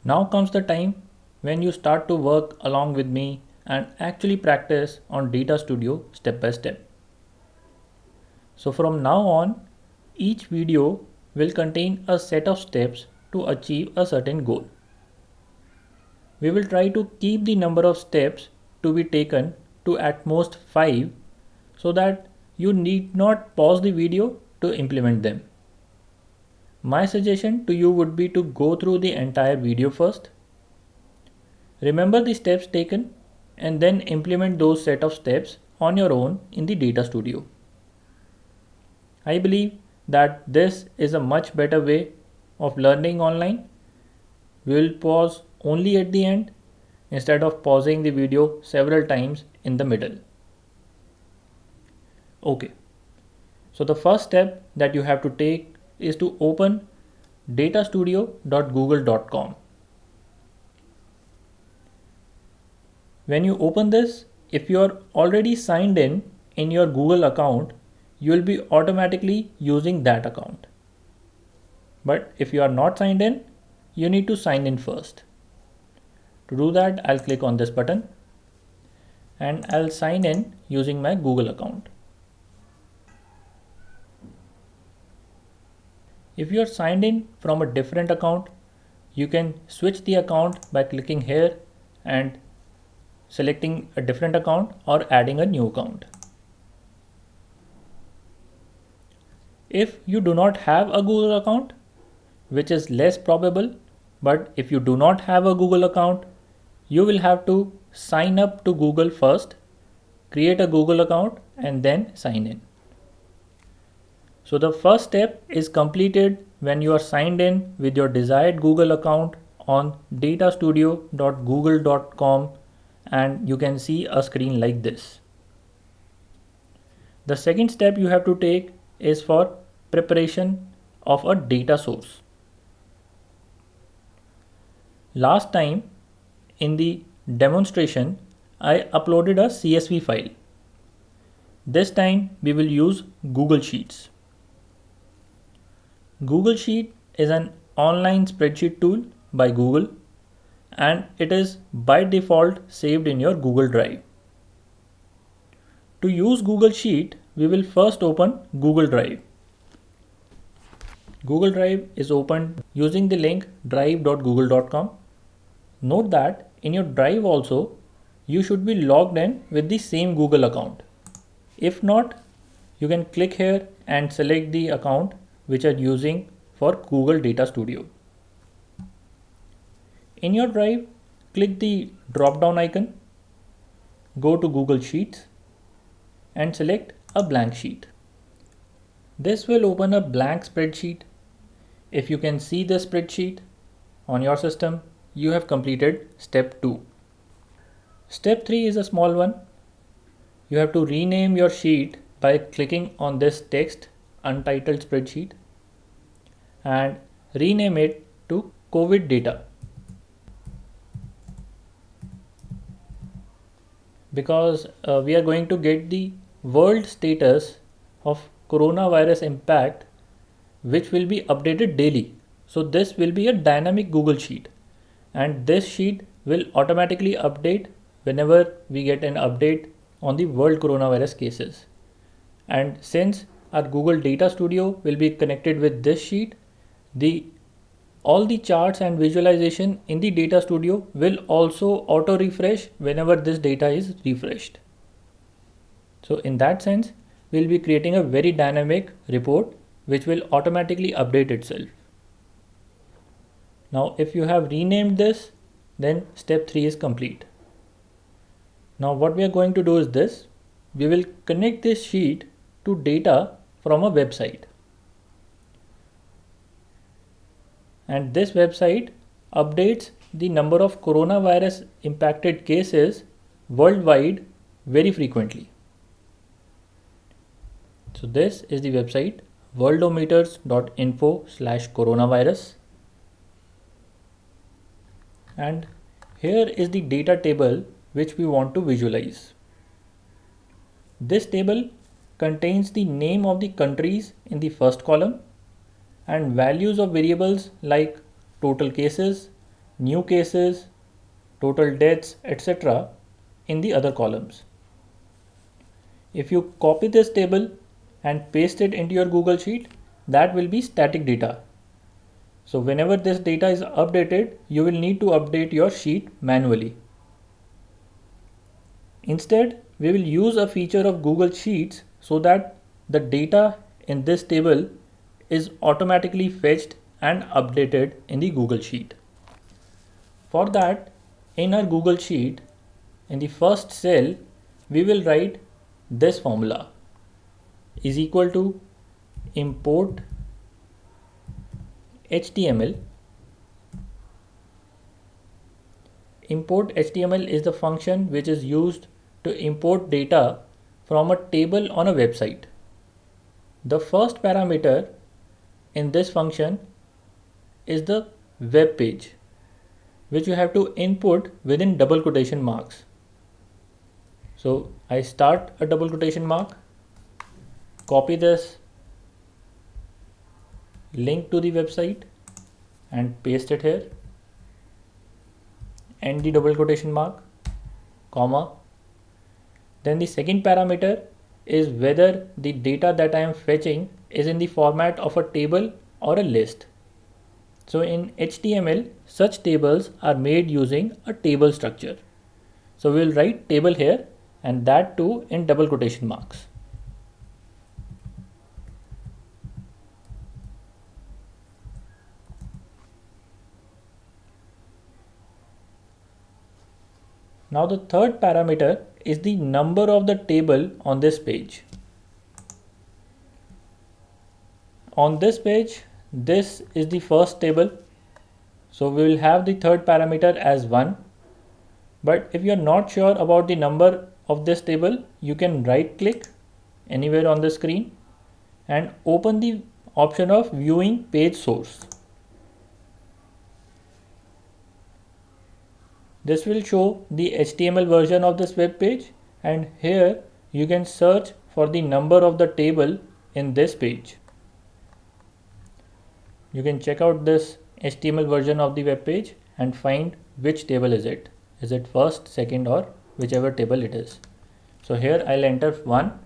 Now comes the time when you start to work along with me and actually practice on Data Studio step by step. So from now on, each video will contain a set of steps to achieve a certain goal. We will try to keep the number of steps to be taken to at most 5 so that you need not pause the video to implement them. My suggestion to you would be to go through the entire video first. Remember the steps taken and then implement those set of steps on your own in the Data Studio. I believe that this is a much better way of learning online. We will pause only at the end instead of pausing the video several times in the middle. Okay, so the first step that you have to take is to open datastudio.google.com. When you open this, if you are already signed in your Google account, you will be automatically using that account. But if you are not signed in, you need to sign in first. To do that, I'll click on this button and I'll sign in using my Google account. If you are signed in from a different account, you can switch the account by clicking here and selecting a different account or adding a new account. If you do not have a Google account, which is less probable, but if you do not have a Google account, you will have to sign up to Google first, create a Google account and then sign in. So the first step is completed when you are signed in with your desired Google account on datastudio.google.com and you can see a screen like this. The second step you have to take is for preparation of a data source. Last time in the demonstration, I uploaded a CSV file. This time we will use Google Sheets. Google Sheet is an online spreadsheet tool by Google and it is by default saved in your Google Drive. To use Google Sheet, we will first open Google Drive. Google Drive is opened using the link drive.google.com. Note that in your Drive also, you should be logged in with the same Google account. If not, you can click here and select the account which are using for Google Data Studio. In your Drive, click the drop-down icon, go to Google Sheets and select a blank sheet. This will open a blank spreadsheet. If you can see the spreadsheet on your system, you have completed step 2. Step 3 is a small one. You have to rename your sheet by clicking on this text untitled spreadsheet and rename it to COVID data. Because we are going to get the world status of coronavirus impact, which will be updated daily. So this will be a dynamic Google Sheet and this sheet will automatically update whenever we get an update on the world coronavirus cases. And since our Google Data Studio will be connected with this sheet, all the charts and visualization in the Data Studio will also auto refresh whenever this data is refreshed. So in that sense, we'll be creating a very dynamic report which will automatically update itself. Now if you have renamed this, then step 3 is complete. Now what we are going to do is this. We will connect this sheet to data from a website. And this website updates the number of coronavirus impacted cases worldwide very frequently. So this is the website worldometers.info/coronavirus. And here is the data table which we want to visualize. This table contains the name of the countries in the first column and values of variables like total cases, new cases, total deaths, etc. in the other columns. If you copy this table and paste it into your Google Sheet, that will be static data. So whenever this data is updated, you will need to update your sheet manually. Instead, we will use a feature of Google Sheets so that the data in this table is automatically fetched and updated in the Google Sheet. For that, in our Google Sheet, in the first cell, we will write this formula is equal to import HTML. Import HTML is the function which is used to import data from a table on a website. The first parameter in this function is the web page, which you have to input within double quotation marks. So I start a double quotation mark, copy this link to the website and paste it here, end the double quotation mark, comma. Then the second parameter is whether the data that I am fetching is in the format of a table or a list. So in HTML, such tables are made using a table structure. So we'll write table here, and that too in double quotation marks. Now the third parameter is the number of the table on this page. On this page, this is the first table. So we will have the third parameter as 1. But if you are not sure about the number of this table, you can right click anywhere on the screen and open the option of viewing page source. This will show the HTML version of this web page, and here you can search for the number of the table in this page. You can check out this HTML version of the web page and find which table is it. Is it first, second, or whichever table it is. So here I'll enter 1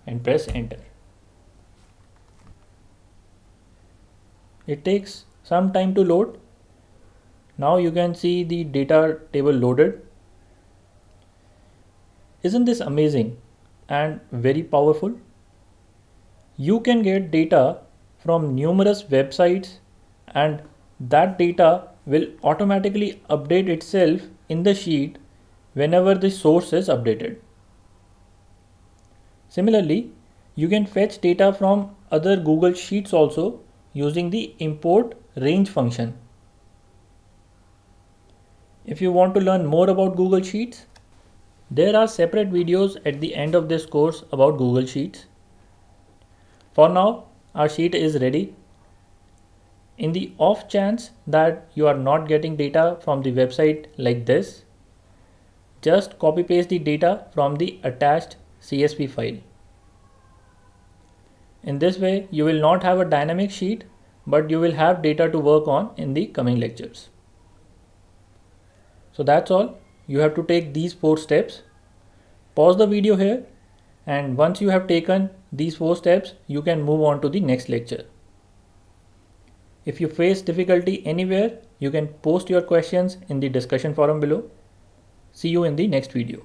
and press enter. It takes some time to load. Now you can see the data table loaded. Isn't this amazing and very powerful? You can get data from numerous websites, and that data will automatically update itself in the sheet whenever the source is updated. Similarly, you can fetch data from other Google Sheets also using the import range function. If you want to learn more about Google Sheets, there are separate videos at the end of this course about Google Sheets. For now, our sheet is ready. In the off chance that you are not getting data from the website like this, just copy paste the data from the attached CSV file. In this way, you will not have a dynamic sheet, but you will have data to work on in the coming lectures. So that's all. You have to take these 4 steps. Pause the video here, and once you have taken these 4 steps, you can move on to the next lecture. If you face difficulty anywhere, you can post your questions in the discussion forum below. See you in the next video.